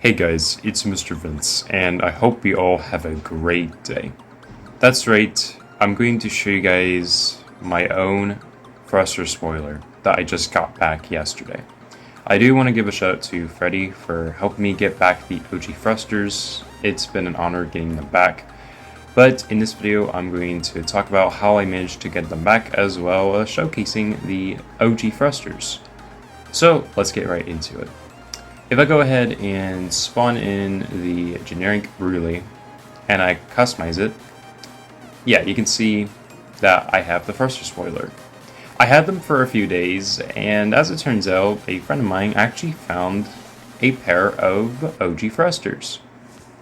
Hey guys, it's Mr. Vince, and I hope you all have a great day. That's right, I'm going to show you guys my own Thruster spoiler that I just got back yesterday. I do want to give a shout out to Freddy for helping me get back the OG Thrusters. It's been an honor getting them back. But in this video, I'm going to talk about how I managed to get them back, as well as showcasing the OG Thrusters. So let's get right into it. If I go ahead and spawn in the generic 𝗕𝙪𝙩𝙯 and I customize it, yeah, you can see that I have the Thruster spoiler. I had them for a few days, and as it turns out, a friend of mine actually found a pair of OG Thrusters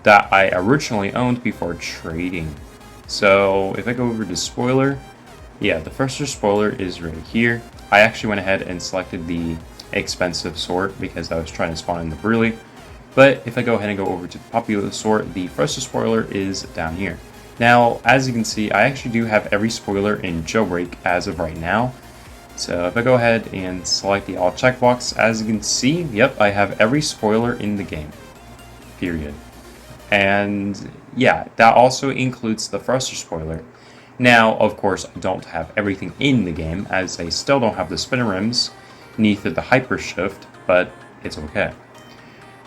that I originally owned before trading. So if I go over to spoiler, yeah, the Thruster spoiler is right here. I actually went ahead and selected the expensive sort because I was trying to spawn in the 𝗕𝙪𝙩𝙯. But if I go ahead and go over to the popular sort, the Thruster spoiler is down here. Now, as you can see, I actually do have every spoiler in jailbreak as of right now. So if I go ahead and select the all checkbox, as you can see, yep, I have every spoiler in the game, period. And yeah, that also includes the Thruster spoiler. Now, of course, I don't have everything in the game, as I still don't have the spinner rims, neither the hyper shift, but it's okay.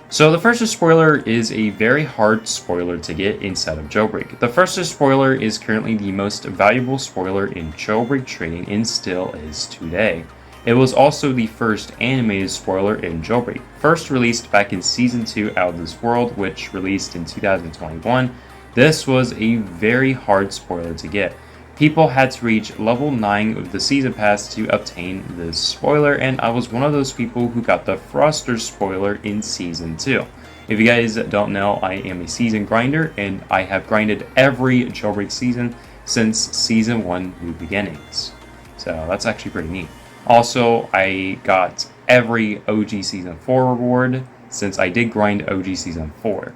So the Thruster spoiler is a very hard spoiler to get inside of jailbreak. The Thruster spoiler is currently the most valuable spoiler in jailbreak trading and still is today. It was also the first animated spoiler in jailbreak, first released back in Season 2 Out of This World, which released in 2021. This was a very hard spoiler to get. People had to reach level 9 of the season pass to obtain this spoiler, and I was one of those people who got the Thruster spoiler in Season 2. If you guys don't know, I am a season grinder, and I have grinded every jailbreak season since Season 1 New Beginnings. So that's actually pretty neat. Also, I got every OG Season 4 reward since I did grind OG Season 4.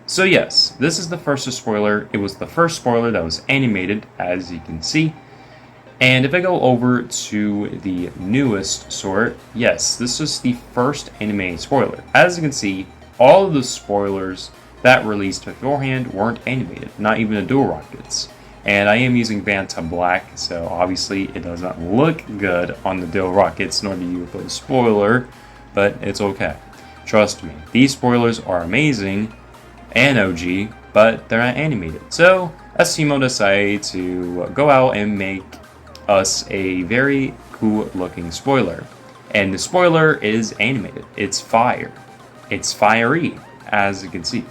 So yes, this is the Thruster spoiler. It was the first spoiler that was animated, as you can see. And if I go over to the newest sort, yes, this is the first animated spoiler. As you can see, all of the spoilers that released beforehand weren't animated, not even the dual rockets. And I am using Vanta Black, so obviously it does not look good on the dual rockets, nor do you put a spoiler, but it's okay. Trust me, these spoilers are amazing and OG, but they're not animated. So 𝗬𝗎𝘆 decided to go out and make us a very cool looking spoiler. And the spoiler is animated. It's fire. It's fiery, as you can see.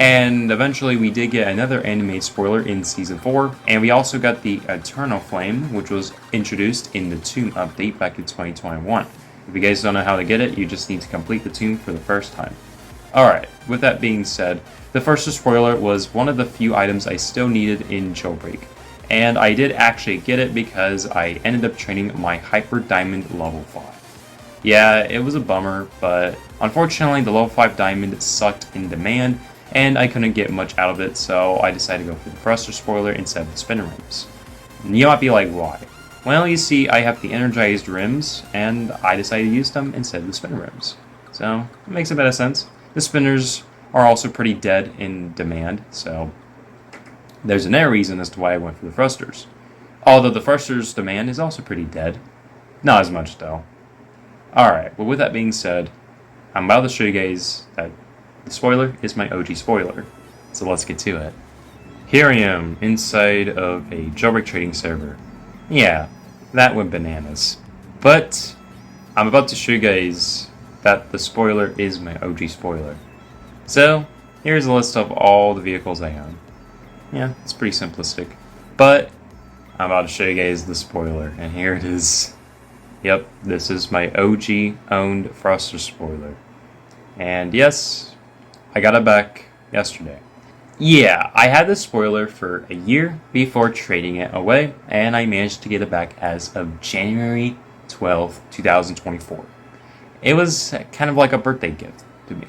And eventually we did get another animated spoiler in Season 4, and we also got the Eternal Flame, which was introduced in the Tomb update back in 2021. If you guys don't know how to get it, you just need to complete the tomb for the first time. Alright, with that being said, the Thruster spoiler was one of the few items I still needed in jailbreak. And I did actually get it because I ended up training my Hyper Diamond level 5. Yeah, it was a bummer, but unfortunately the level 5 diamond sucked in demand, and I couldn't get much out of it, so I decided to go for the Thruster spoiler instead of the spinner rims. And you might be like, why? Well, you see, I have the energized rims, and I decided to use them instead of the spinner rims. So, it makes a bit of sense. The spinners are also pretty dead in demand, so there's another reason as to why I went for the Thrusters. Although the Thrusters' demand is also pretty dead. Not as much, though. Alright, well with that being said, I'm about to show you guys that the spoiler is my OG spoiler. So let's get to it. Here I am, inside of a jailbreak trading server. Yeah, that went bananas. But I'm about to show you guys that the spoiler is my OG spoiler. So, here's a list of all the vehicles I own. Yeah, it's pretty simplistic. But, I'm about to show you guys the spoiler, and here it is. Yep, this is my OG owned Thruster spoiler. And yes, I got it back yesterday. Yeah, I had this spoiler for a year before trading it away, and I managed to get it back as of January 12th, 2024. It was kind of like a birthday gift to me.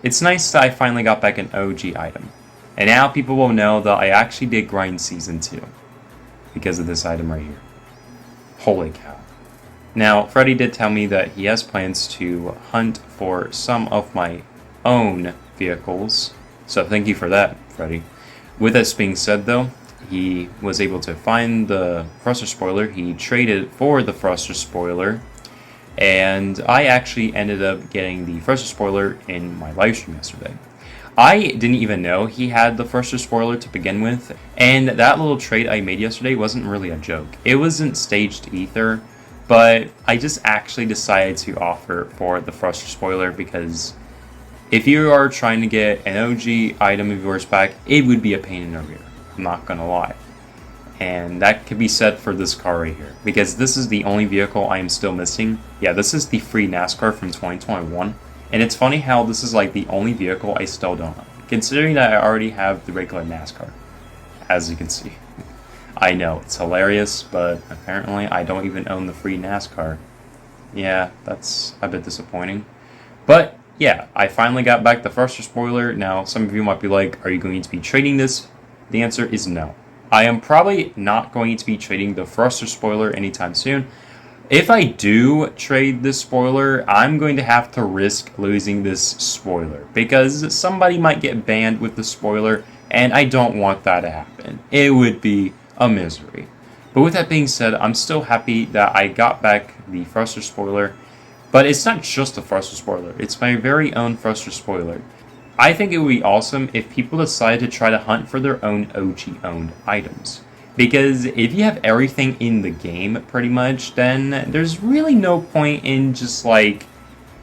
It's nice that I finally got back an OG item. And now people will know that I actually did grind Season 2 because of this item right here. Holy cow. Now, Freddy did tell me that he has plans to hunt for some of my own vehicles. So thank you for that, Freddy. With this being said, though, he was able to find the thruster spoiler. He traded for the thruster spoiler, and I actually ended up getting the thruster spoiler in my live stream yesterday. I didn't even know he had the thruster spoiler to begin with, and that little trade I made yesterday wasn't really a joke. It wasn't staged either, but I just actually decided to offer for the thruster spoiler because if you are trying to get an OG item of yours back, it would be a pain in the rear. I'm not gonna lie. And that could be said for this car right here, because this is the only vehicle I am still missing. Yeah, this is the free NASCAR from 2021. And it's funny how this is like the only vehicle I still don't own, considering that I already have the regular NASCAR, as you can see. I know, it's hilarious, but apparently I don't even own the free NASCAR. Yeah, that's a bit disappointing. But yeah, I finally got back the thruster spoiler. Now, some of you might be like, are you going to be trading this? The answer is no. I am probably not going to be trading the thruster spoiler anytime soon. If I do trade this spoiler, I'm going to have to risk losing this spoiler because somebody might get banned with the spoiler, and I don't want that to happen. It would be a misery. But with that being said, I'm still happy that I got back the thruster spoiler, but it's not just a thruster spoiler, it's my very own thruster spoiler. I think it would be awesome if people decide to try to hunt for their own OG-owned items. Because if you have everything in the game, pretty much, then there's really no point in just, like,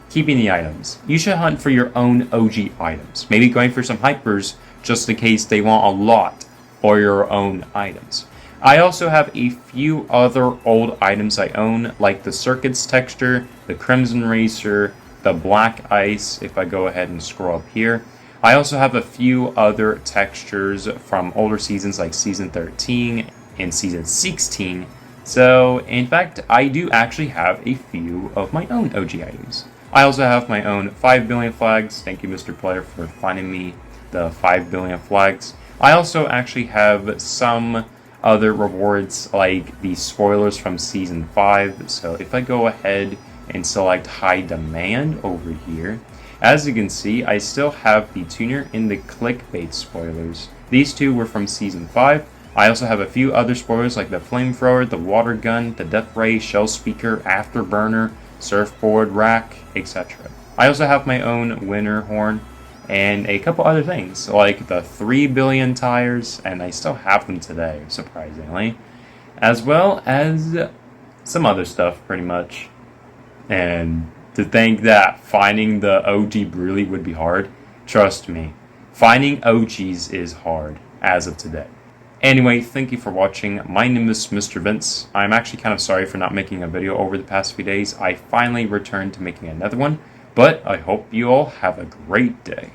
keeping the items. You should hunt for your own OG items. Maybe going for some hypers, just in case they want a lot, or your own items. I also have a few other old items I own, like the Circuits texture, the Crimson Racer, the Black Ice, if I go ahead and scroll up here. I also have a few other textures from older seasons like Season 13 and Season 16. So, in fact, I do actually have a few of my own OG items. I also have my own 5 billion flags. Thank you, Mr. Player, for finding me the 5 billion flags. I also actually have some other rewards like the spoilers from Season 5. So if I go ahead and select High Demand over here, as you can see, I still have the tuner and the clickbait spoilers. These two were from Season 5. I also have a few other spoilers like the Flamethrower, the Water Gun, the Death Ray, Shell Speaker, Afterburner, Surfboard Rack, etc. I also have my own Winter Horn and a couple other things like the 3 billion tires, and I still have them today, surprisingly, as well as some other stuff pretty much. And to think that finding the OG Bruley would be hard, trust me, finding OGs is hard as of today. Anyway, thank you for watching. My name is Mr. Vince. I'm actually kind of sorry for not making a video over the past few days. I finally returned to making another one, but I hope you all have a great day.